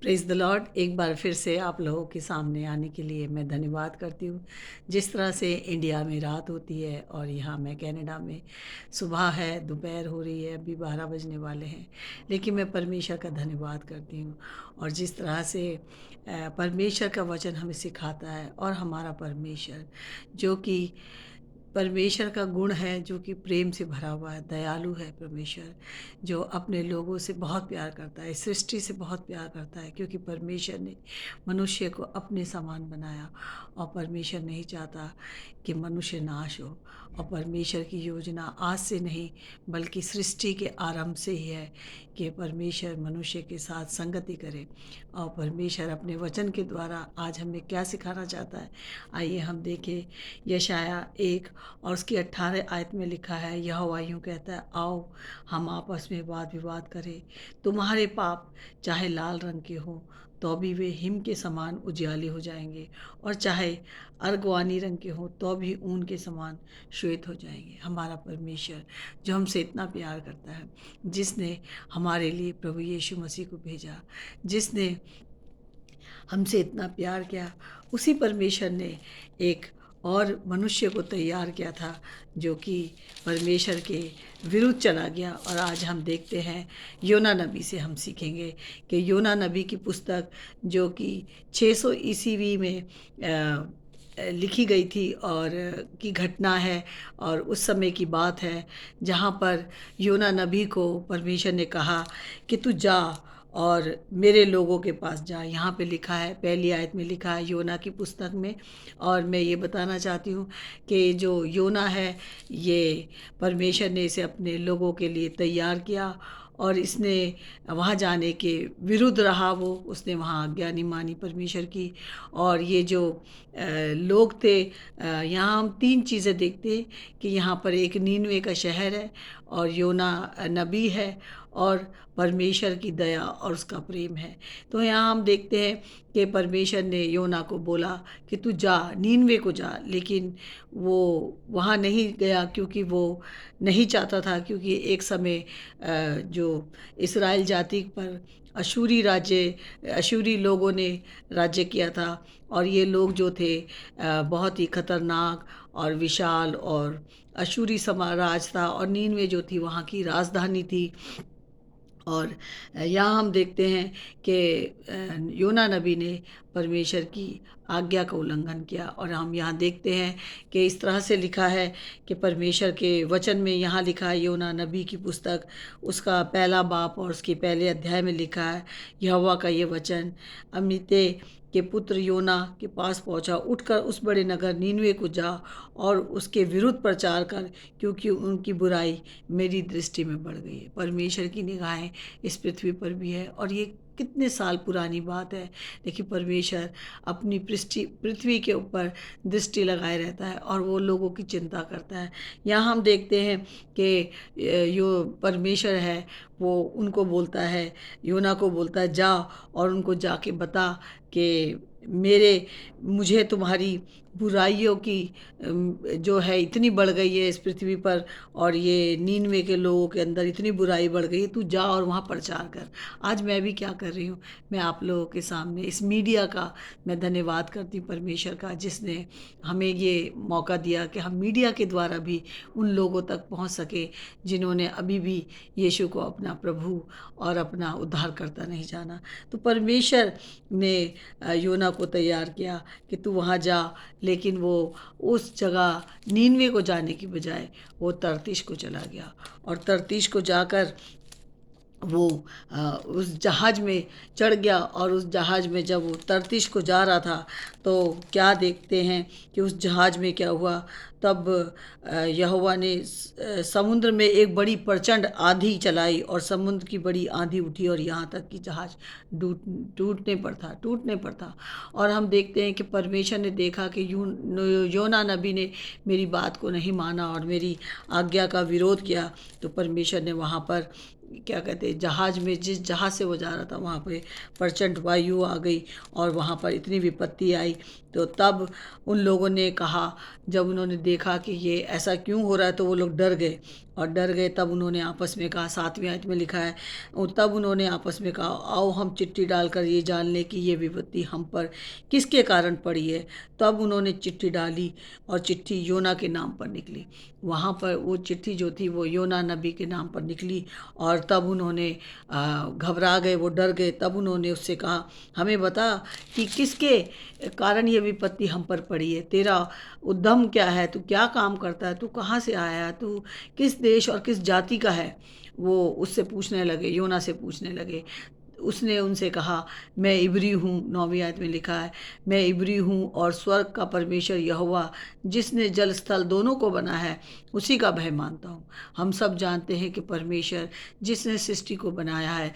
Praise the Lord. एक बार फिर से आप लोगों के सामने आने के लिए मैं धन्यवाद करती हूँ। जिस तरह से इंडिया में रात होती है और यहाँ मैं कनाडा में सुबह है, दोपहर हो रही है, अभी 12 बजने वाले हैं, लेकिन मैं परमेश्वर का धन्यवाद करती हूँ। और जिस तरह से परमेश्वर का वचन हमें सिखाता है, और हमारा परमेश्वर जो कि परमेश्वर का गुण है, जो कि प्रेम से भरा हुआ है, दयालु है परमेश्वर, जो अपने लोगों से बहुत प्यार करता है, सृष्टि से बहुत प्यार करता है, क्योंकि परमेश्वर ने मनुष्य को अपने समान बनाया। और परमेश्वर नहीं चाहता कि मनुष्य नाश हो। और परमेश्वर की योजना आज से नहीं, बल्कि सृष्टि के आरंभ से ही है कि परमेश्वर मनुष्य के साथ संगति करे। और परमेश्वर अपने वचन के द्वारा आज हमें क्या सिखाना चाहता है, आइए हम देखें। यशाया 1 और उसकी 18 आयत में लिखा है, यहोवा यूँ कहता है, आओ हम आपस में वाद विवाद करें। तुम्हारे पाप चाहे लाल रंग के हों तो भी वे हिम के समान उजियाले हो जाएंगे, और चाहे अर्गवानी रंग के हों तो भी ऊन के समान श्वेत हो जाएंगे। हमारा परमेश्वर जो हमसे इतना प्यार करता है, जिसने हमारे लिए प्रभु यीशु मसीह को भेजा, जिसने हमसे इतना प्यार किया, उसी परमेश्वर ने एक और मनुष्य को तैयार किया था, जो कि परमेश्वर के विरुद्ध चला गया। और आज हम देखते हैं, योना नबी से हम सीखेंगे कि योना नबी की पुस्तक जो कि 600 ईस्वी में लिखी गई थी और की घटना है, और उस समय की बात है जहाँ पर योना नबी को परमेश्वर ने कहा कि तू जा और मेरे लोगों के पास जा। यहाँ पे लिखा है, पहली आयत में लिखा है योना की पुस्तक में। और मैं ये बताना चाहती हूँ कि जो योना है, ये परमेश्वर ने इसे अपने लोगों के लिए तैयार किया, और इसने वहाँ जाने के विरुद्ध रहा। उसने वहाँ आज्ञा नहीं मानी परमेश्वर की। और ये जो लोग थे, यहाँ हम तीन चीज़ें देखते हैं कि यहाँ पर एक नीनवे का शहर है, और योना नबी है, और परमेश्वर की दया और उसका प्रेम है। तो यहाँ हम देखते हैं कि परमेश्वर ने योना को बोला कि तू जा, नीनवे को जा, लेकिन वो वहाँ नहीं गया, क्योंकि वो नहीं चाहता था। क्योंकि एक समय जो इस्राएल जाति पर अशूरी लोगों ने राज्य किया था, और ये लोग जो थे बहुत ही खतरनाक और विशाल और अशूरी राज था, और नीनवे जो थी वहाँ की राजधानी थी। और यहाँ हम देखते हैं कि योना नबी ने परमेश्वर की आज्ञा का उल्लंघन किया। और हम यहाँ देखते हैं कि इस तरह से लिखा है कि परमेश्वर के वचन में यहाँ लिखा है, योना नबी की पुस्तक उसका पहला बाप और उसके पहले अध्याय में लिखा है, यहोवा का ये वचन, अमित्ते के पुत्र योना के पास पहुँचा, उठकर उस बड़े नगर नीनवे को जा और उसके विरुद्ध प्रचार कर, क्योंकि उनकी बुराई मेरी दृष्टि में बढ़ गई है। परमेश्वर की निगाहें इस पृथ्वी पर भी है, और ये कितने साल पुरानी बात है, लेकिन परमेश्वर अपनी पृथ्वी के ऊपर दृष्टि लगाए रहता है, और वो लोगों की चिंता करता है। यहाँ हम देखते हैं कि जो परमेश्वर है वो उनको बोलता है, योना को बोलता है, जा और उनको जाके बता कि मुझे तुम्हारी बुराइयों की जो है इतनी बढ़ गई है इस पृथ्वी पर, और ये नीनवे के लोगों के अंदर इतनी बुराई बढ़ गई है, तू जा और वहाँ प्रचार कर। आज मैं भी क्या कर रही हूँ, मैं आप लोगों के सामने इस मीडिया का मैं धन्यवाद करती हूँ, परमेश्वर का, जिसने हमें ये मौका दिया कि हम मीडिया के द्वारा भी उन लोगों तक पहुँच सके जिन्होंने अभी भी यीशु को अपना प्रभु और अपना उद्धारकर्ता नहीं जाना। तो परमेश्वर ने योना को तैयार किया कि तू वहाँ जा, लेकिन वो उस जगह नीनवे को जाने की बजाय वो तर्तीश को चला गया। और तर्तीश को जाकर वो उस जहाज़ में चढ़ गया, और उस जहाज़ में जब वो तर्तीश को जा रहा था, तो क्या देखते हैं कि उस जहाज़ में क्या हुआ। तब यहोवा ने समुद्र में एक बड़ी प्रचंड आंधी चलाई, और समुद्र की बड़ी आंधी उठी, और यहाँ तक कि जहाज़ टूटने पर था। और हम देखते हैं कि परमेश्वर ने देखा कि योना नबी ने मेरी बात को नहीं माना और मेरी आज्ञा का विरोध किया। तो परमेश्वर ने वहाँ पर क्या कहते हैं, जहाज़ में जिस जहाज़ से वो जा रहा था वहाँ पे प्रचंड वायु आ गई, और वहाँ पर इतनी विपत्ति आई। तो तब उन लोगों ने कहा, जब उन्होंने देखा कि ये ऐसा क्यों हो रहा है, तो वो लोग डर गए। और डर गए तब उन्होंने आपस में कहा, 7वीं आयत में लिखा है, और तब उन्होंने आपस में कहा, आओ हम चिट्ठी डालकर ये जान लें कि ये विपत्ति हम पर किसके कारण पड़ी है। तब उन्होंने चिट्ठी डाली और चिट्ठी योना के नाम पर निकली। वहाँ पर वो चिट्ठी जो थी वो योना नबी के नाम पर निकली। और तब उन्होंने घबरा गए, वो डर गए। तब उन्होंने उससे कहा, हमें बता कि किसके कारण ये विपत्ति हम पर पड़ी है, तेरा उद्यम क्या है, तू क्या काम करता है, तू कहाँ से आया है, तू किस देश और किस जाति का है। वो उससे पूछने लगे, योना से पूछने लगे। उसने उनसे कहा, मैं इब्री हूँ। 9वीं आयत में लिखा है, मैं इब्री हूँ और स्वर्ग का परमेश्वर यहोवा जिसने जल स्थल दोनों को बना है उसी का भय मानता हूँ। हम सब जानते हैं कि परमेश्वर जिसने सृष्टि को बनाया है,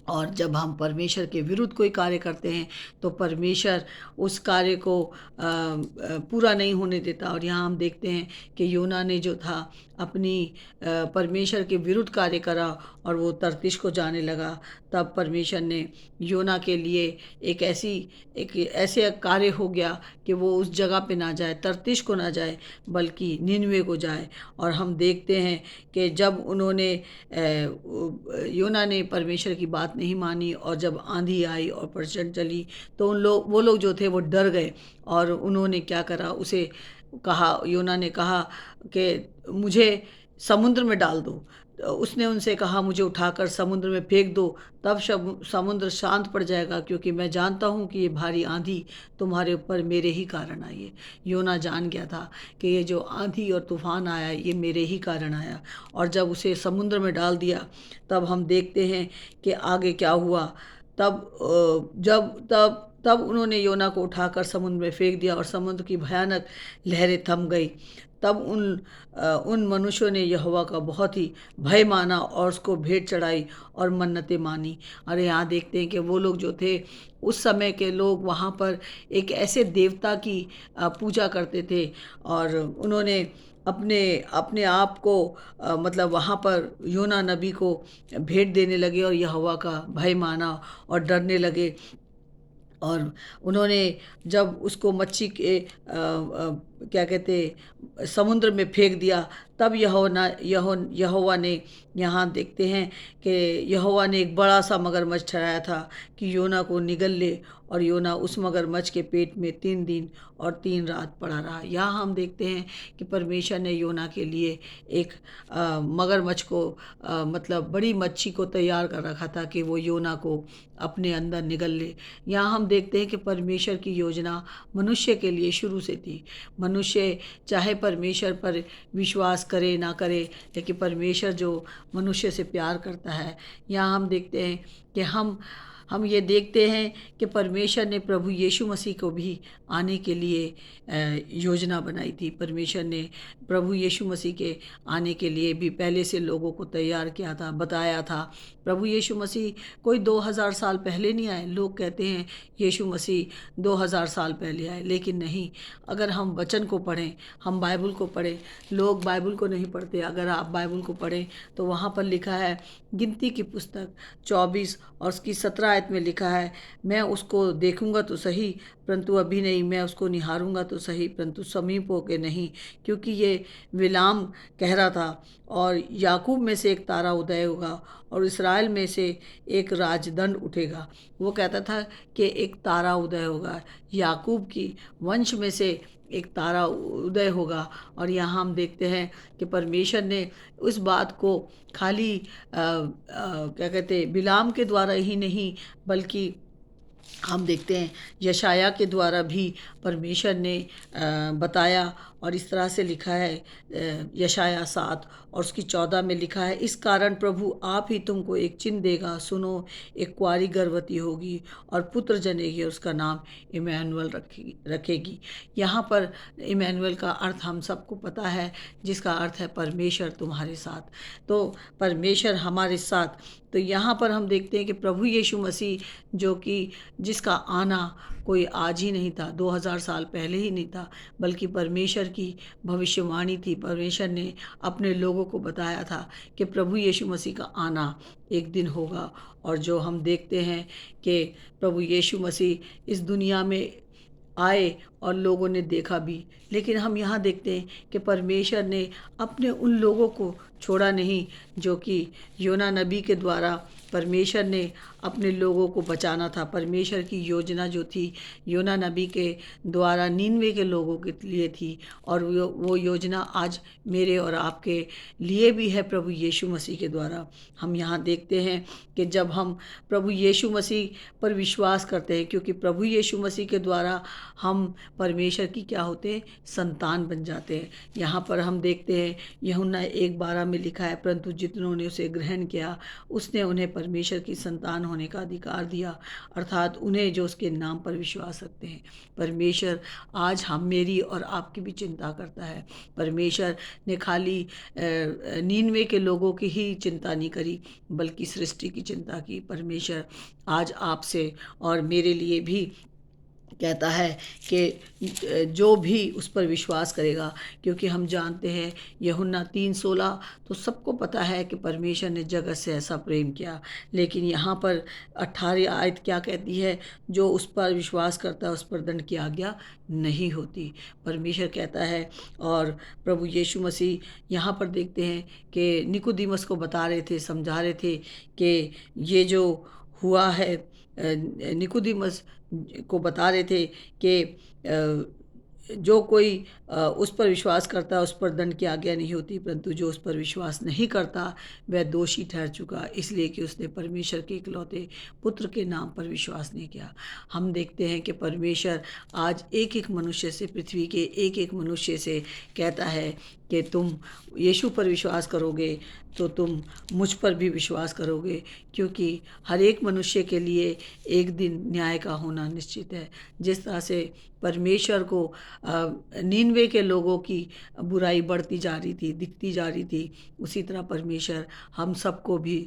और जब हम परमेश्वर के विरुद्ध कोई कार्य करते हैं तो परमेश्वर उस कार्य को पूरा नहीं होने देता। और यहाँ हम देखते हैं कि योना ने जो था अपनी परमेश्वर के विरुद्ध कार्य करा और वो तर्तीश को जाने लगा। तब परमेश्वर ने योना के लिए एक ऐसे कार्य हो गया कि वो उस जगह पे ना जाए, तर्तीश को ना जाए, बल्कि निनवे को जाए। और हम देखते हैं कि जब उन्होंने योना ने परमेश्वर की बात नहीं मानी और जब आंधी आई और प्रचंड चली, तो वो लोग जो थे वो डर गए। और उन्होंने क्या करा, उसे कहा, योना ने कहा कि मुझे समुद्र में डाल दो। तो उसने उनसे कहा, मुझे उठाकर समुद्र में फेंक दो, तब समुद्र शांत पड़ जाएगा, क्योंकि मैं जानता हूँ कि ये भारी आंधी तुम्हारे ऊपर मेरे ही कारण आई है। योना जान गया था कि ये जो आंधी और तूफान आया ये मेरे ही कारण आया। और जब उसे समुद्र में डाल दिया, तब हम देखते हैं कि आगे क्या हुआ। तब उन्होंने योना को उठाकर समुद्र में फेंक दिया और समुद्र की भयानक लहरें थम गई। तब उन मनुष्यों ने यहोवा का बहुत ही भय माना और उसको भेंट चढ़ाई और मन्नतें मानी। और यहाँ देखते हैं कि वो लोग जो थे, उस समय के लोग वहाँ पर एक ऐसे देवता की पूजा करते थे। और उन्होंने अपने अपने आप को मतलब वहाँ पर योना नबी को भेंट देने लगे और यहोवा का भय माना और डरने लगे। और उन्होंने जब उसको मच्छी के क्या कहते समुद्र में फेंक दिया, तब यहोवा ने, यहाँ देखते हैं कि यहोवा ने एक बड़ा सा मगरमच्छ ठहराया था कि योना को निगल ले। और योना उस मगरमच्छ के पेट में 3 दिन और 3 रात पड़ा रहा। यहाँ हम देखते हैं कि परमेश्वर ने योना के लिए एक मगरमच्छ को मतलब बड़ी मच्छी को तैयार कर रखा था कि वो योना को अपने अंदर निगल ले। यहाँ हम देखते हैं कि परमेश्वर की योजना मनुष्य के लिए शुरू से थी। मनुष्य चाहे परमेश्वर पर विश्वास करे ना करे, लेकिन परमेश्वर जो मनुष्य से प्यार करता है। यहाँ हम देखते हैं कि हम ये देखते हैं कि परमेश्वर ने प्रभु यीशु मसीह को भी आने के लिए योजना बनाई थी। परमेश्वर ने प्रभु यीशु मसीह के आने के लिए भी पहले से लोगों को तैयार किया था, बताया था। प्रभु यीशु मसीह कोई 2000 साल पहले नहीं आए। लोग कहते हैं यीशु मसीह 2000 साल पहले आए, लेकिन नहीं। अगर हम वचन को पढ़ें, हम बाइबल को पढ़ें, लोग बाइबल को नहीं पढ़ते। अगर आप बाइबल को पढ़ें तो वहाँ पर लिखा है, गिनती की पुस्तक 24 और उसकी 17 आयत में लिखा है, मैं उसको देखूंगा तो सही परंतु अभी नहीं, मैं उसको निहारूंगा तो सही परंतु समीप होके नहीं। क्योंकि ये विलाम कह रहा था, और याकूब में से एक तारा उदय होगा और इस्राएल में से एक राजदंड उठेगा। वो कहता था कि एक तारा उदय होगा, याकूब की वंश में से एक तारा उदय होगा। और यहाँ हम देखते हैं कि परमेश्वर ने उस बात को खाली क्या कहते बिलाम के द्वारा ही नहीं, बल्कि हम देखते हैं यशाया के द्वारा भी परमेश्वर ने बताया। और इस तरह से लिखा है यशाया 7 और उसकी 14 में लिखा है, इस कारण प्रभु आप ही तुमको एक चिन्ह देगा, सुनो एक कुंवारी गर्भवती होगी और पुत्र जनेगी और उसका नाम इमैनुअल रखेगी। यहाँ पर इमैनुअल का अर्थ हम सबको पता है, जिसका अर्थ है परमेश्वर तुम्हारे साथ। तो परमेश्वर हमारे साथ। तो यहाँ पर हम देखते हैं कि प्रभु यीशु मसीह जो कि जिसका आना कोई आज ही नहीं था, 2000 साल पहले ही नहीं था, बल्कि परमेश्वर की भविष्यवाणी थी। परमेश्वर ने अपने लोगों को बताया था कि प्रभु यीशु मसीह का आना एक दिन होगा। और जो हम देखते हैं कि प्रभु यीशु मसीह इस दुनिया में आए और लोगों ने देखा भी। लेकिन हम यहाँ देखते हैं कि परमेश्वर ने अपने उन लोगों को छोड़ा नहीं जो कि योना नबी के द्वारा परमेश्वर ने अपने लोगों को बचाना था। परमेश्वर की योजना जो थी योना नबी के द्वारा नीनवे के लोगों के लिए थी, और वो योजना आज मेरे और आपके लिए भी है प्रभु यीशु मसीह के द्वारा। हम यहाँ देखते हैं कि जब हम प्रभु यीशु मसीह पर विश्वास करते हैं, क्योंकि प्रभु यीशु मसीह के द्वारा हम परमेश्वर की क्या होते हैं, संतान बन जाते हैं। यहाँ पर हम देखते हैं यूहन्ना 1:12 में लिखा है, परंतु जितनों ने उसे ग्रहण किया उसने उन्हें परमेश्वर की संतान होने का अधिकार दिया, अर्थात उन्हें जो उसके नाम पर विश्वास रखते हैं। परमेश्वर आज हम मेरी और आपकी भी चिंता करता है। परमेश्वर ने खाली नीनवे के लोगों की ही चिंता नहीं करी, बल्कि सृष्टि की चिंता की। परमेश्वर आज आपसे और मेरे लिए भी कहता है कि जो भी उस पर विश्वास करेगा, क्योंकि हम जानते हैं यूहन्ना 3:16 तो सबको पता है कि परमेश्वर ने जगत से ऐसा प्रेम किया। लेकिन यहाँ पर 18 आयत क्या कहती है, जो उस पर विश्वास करता है उस पर दंड की आज्ञा नहीं होती, परमेश्वर कहता है। और प्रभु यीशु मसीह यहाँ पर देखते हैं कि निकोदेमुस को बता रहे थे, समझा रहे थे कि ये जो हुआ है, निकोदेमुस को बता रहे थे कि जो कोई उस पर विश्वास करता है उस पर दंड की आज्ञा नहीं होती, परंतु जो उस पर विश्वास नहीं करता वह दोषी ठहर चुका, इसलिए कि उसने परमेश्वर के इकलौते पुत्र के नाम पर विश्वास नहीं किया। हम देखते हैं कि परमेश्वर आज एक एक मनुष्य से, पृथ्वी के एक एक मनुष्य से कहता है कि तुम यीशु पर विश्वास करोगे तो तुम मुझ पर भी विश्वास करोगे, क्योंकि हर एक मनुष्य के लिए एक दिन न्याय का होना निश्चित है। जिस तरह से परमेश्वर को नीनवे के लोगों की बुराई बढ़ती जा रही थी, दिखती जा रही थी, उसी तरह परमेश्वर हम सबको भी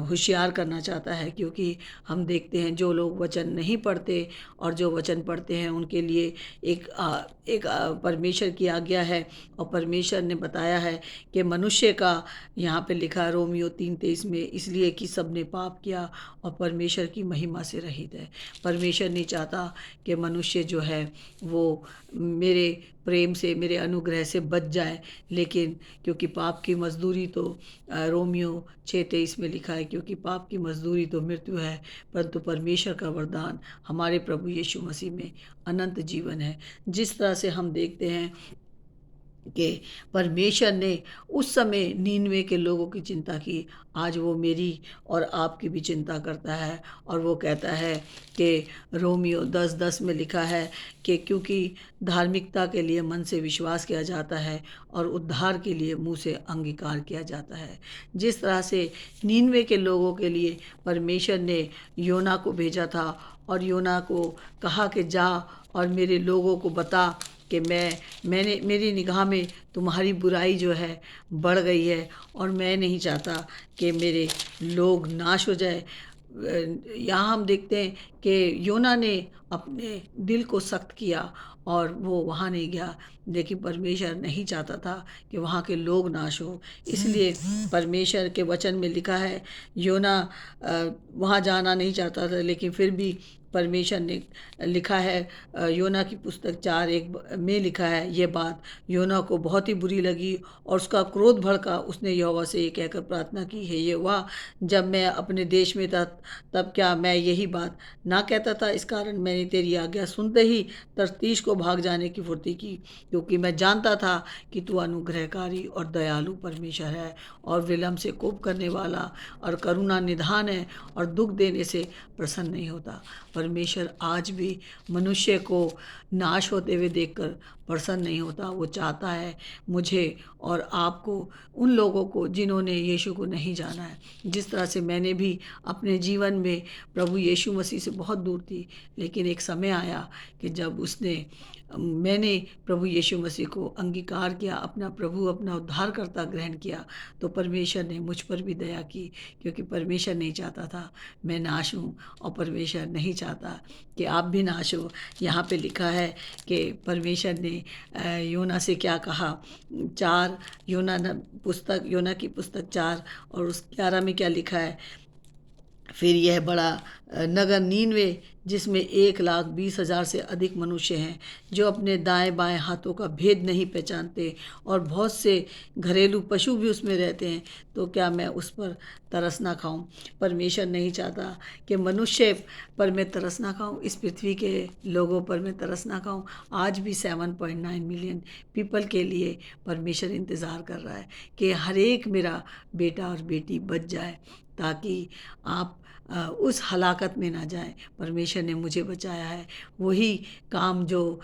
होशियार करना चाहता है। क्योंकि हम देखते हैं जो लोग वचन नहीं पढ़ते और जो वचन पढ़ते हैं उनके लिए एक परमेश्वर की आज्ञा है। और परमेश्वर ने बताया है कि मनुष्य का, यहाँ पे लिखा है रोमियो 3:23 में, इसलिए कि सबने पाप किया और परमेश्वर की महिमा से रहित है। परमेश्वर नहीं चाहता कि मनुष्य जो है वो मेरे प्रेम से, मेरे अनुग्रह से बच जाए, लेकिन क्योंकि पाप की मजदूरी तो रोमियो 6:23 में लिखा है, क्योंकि पाप की मजदूरी तो मृत्यु है, परंतु परमेश्वर का वरदान हमारे प्रभु यीशु मसीह में अनंत जीवन है। जिस तरह से हम देखते हैं कि परमेश्वर ने उस समय नीनवे के लोगों की चिंता की, आज वो मेरी और आपकी भी चिंता करता है। और वो कहता है कि रोमियो 10:10 में लिखा है कि क्योंकि धार्मिकता के लिए मन से विश्वास किया जाता है और उद्धार के लिए मुंह से अंगीकार किया जाता है। जिस तरह से नीनवे के लोगों के लिए परमेश्वर ने योना को भेजा था और योना को कहा कि जा और मेरे लोगों को बता कि मैंने मेरी निगाह में तुम्हारी बुराई जो है बढ़ गई है और मैं नहीं चाहता कि मेरे लोग नाश हो जाए। यहाँ हम देखते हैं कि योना ने अपने दिल को सख्त किया और वो वहाँ नहीं गया, लेकिन परमेश्वर नहीं चाहता था कि वहाँ के लोग नाश हो। इसलिए परमेश्वर के वचन में लिखा है, योना वहाँ जाना नहीं चाहता था, लेकिन फिर भी परमेश्वर ने लिखा है, योना की पुस्तक 4:1 में लिखा है, ये बात योना को बहुत ही बुरी लगी और उसका क्रोध भड़का। उसने यहोवा से ये कहकर प्रार्थना की, हे यहोवा, जब मैं अपने देश में था तब क्या मैं यही बात ना कहता था? इस कारण मैंने तेरी आज्ञा सुनते ही तर्शीश को भाग जाने की फुर्ती की, क्योंकि मैं जानता था कि तू अनुग्रहकारी और दयालु परमेश्वर है और विलम्ब से कोप करने वाला और करुणा निधान है और दुख देने से प्रसन्न नहीं होता। परमेश्वर आज भी मनुष्य को नाश होते हुए देखकर प्रसन्न नहीं होता। वो चाहता है मुझे और आपको, उन लोगों को जिन्होंने यीशु को नहीं जाना है। जिस तरह से मैंने भी अपने जीवन में प्रभु यीशु मसीह से बहुत दूर थी, लेकिन एक समय आया कि जब मैंने प्रभु यीशु मसीह को अंगीकार किया, अपना प्रभु, अपना उद्धारकर्ता ग्रहण किया, तो परमेश्वर ने मुझ पर भी दया की, क्योंकि परमेश्वर नहीं चाहता था मैं नाश हूँ और परमेश्वर नहीं चाहता कि आप भी नाश हो। यहाँ पे लिखा है कि परमेश्वर ने योना से क्या कहा, 4 योना की पुस्तक 4 और उस 11 में क्या लिखा है, फिर यह बड़ा नगर नीनवे, जिसमें 1,20,000 से अधिक मनुष्य हैं जो अपने दाएं बाएं हाथों का भेद नहीं पहचानते, और बहुत से घरेलू पशु भी उसमें रहते हैं, तो क्या मैं उस पर तरस ना खाऊं? परमेश्वर नहीं चाहता कि मनुष्य पर मैं तरस ना खाऊं, इस पृथ्वी के लोगों पर मैं तरस ना खाऊं। आज भी 7.9 मिलियन पीपल के लिए परमेश्वर इंतज़ार कर रहा है कि हर एक मेरा बेटा और बेटी बच जाए, ताकि आप उस हलाकत में ना जाएं। परमेश्वर ने मुझे बचाया है। वही काम जो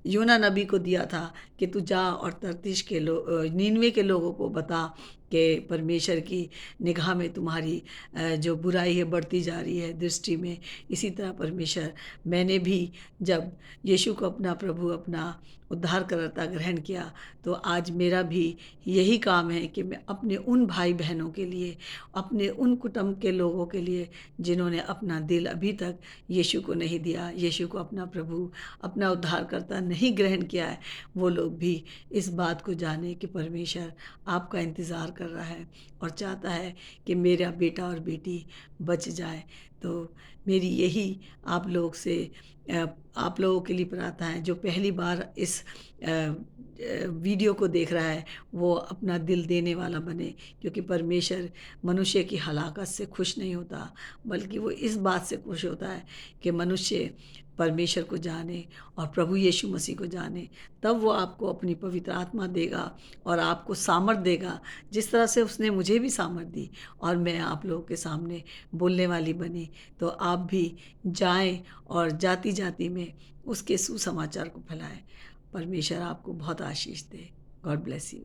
योना नबी को दिया था कि तू जा और तर्तीश के नीनवे के लोगों को बता कि परमेश्वर की निगाह में तुम्हारी जो बुराई है बढ़ती जा रही है दृष्टि में। इसी तरह परमेश्वर, मैंने भी जब यीशु को अपना प्रभु, अपना उद्धारकर्ता ग्रहण किया, तो आज मेरा भी यही काम है कि मैं अपने उन भाई बहनों के लिए, अपने उन कुटुंब के लोगों के लिए जिन्होंने अपना दिल अभी तक यीशु को नहीं दिया, यीशु को अपना प्रभु, अपना उद्धारकर्ता नहीं ग्रहण किया है, वो लोग भी इस बात को जाने कि परमेश्वर आपका इंतज़ार कर रहा है और चाहता है कि मेरा बेटा और बेटी बच जाए। तो मेरी यही आप लोग से आप लोगों के लिए प्रार्थना है, जो पहली बार इस वीडियो को देख रहा है, वो अपना दिल देने वाला बने, क्योंकि परमेश्वर मनुष्य की हलाकत से खुश नहीं होता, बल्कि वो इस बात से खुश होता है कि मनुष्य परमेश्वर को जाने और प्रभु यीशु मसीह को जाने। तब वो आपको अपनी पवित्र आत्मा देगा और आपको सामर्थ देगा, जिस तरह से उसने मुझे भी सामर्थ दी और मैं आप लोगों के सामने बोलने वाली बनी। तो आप भी जाएं और जाति जाति में उसके सुसमाचार को फैलाएं। परमेश्वर आपको बहुत आशीष दे। God bless you.